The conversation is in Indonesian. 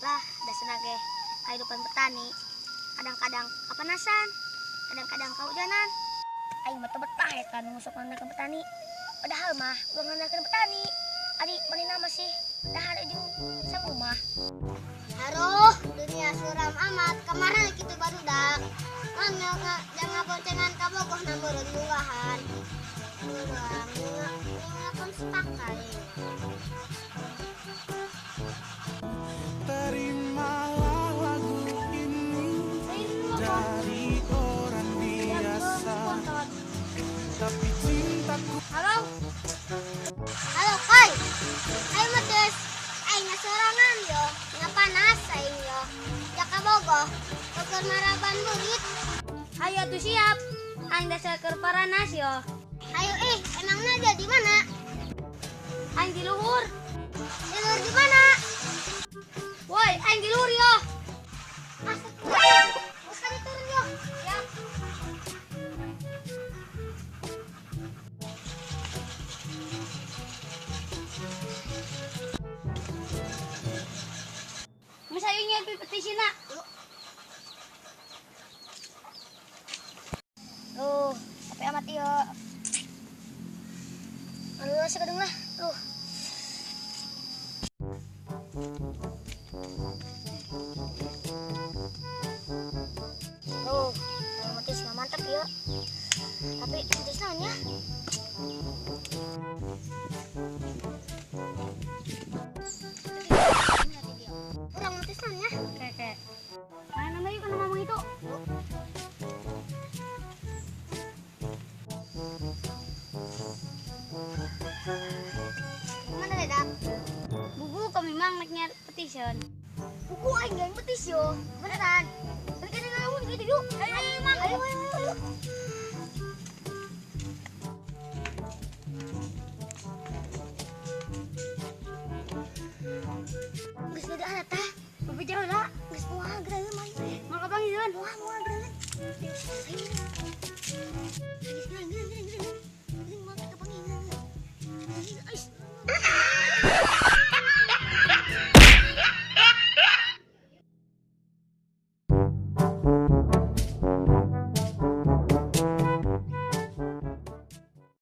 Lah, dasar ge kehidupan petani. Kadang-kadang kepanasan, kadang-kadang kehujanan. Aing mah teu betah ya kan ngusuk ngandalkeun petani. Padahal mah ulah ngandalkeun petani. Ari manehna masih dahar jeung sang rumah. Haruh, dunia suram amat. Kemarin kitu barudak. Jangan boncengan ka bogoh na meureun munggahan. Urang ngapun sepakai. Terimalah lagu ini dari orang biasa, tapi cintaku. Halo? Halo, Koy. Ayo medes. Aing sorangan yo. Ngapanas aing yo. Jaka bogoh. Keur maraban burit. Hayu atuh siap. Aing dasar keur paranas yo. Ayo emangnya dia di mana? Aing di luhur. Di luar di mana? Woi, aing di luhur yo. Asap. Usah diturun yo. Ya. Mas ayo nyepi petisina. Capek amat yo. Aduh, sekedeng lah. Motis mah mantap ya. Tapi motis nanya. Kurang motis nanya. Kayak. Mana nama yuk ngomong itu? Mana dedak? Bubu kami mang naiknya petition. Buku aing yang petis yo. Beneran. Tapi kan ngawun gitu yuk. Ayo mang. Ayo. Geus ada ada teh. Bubu jauh lah. Geus moal gerangan mah. Mau kapang ieu? Moal gerangan.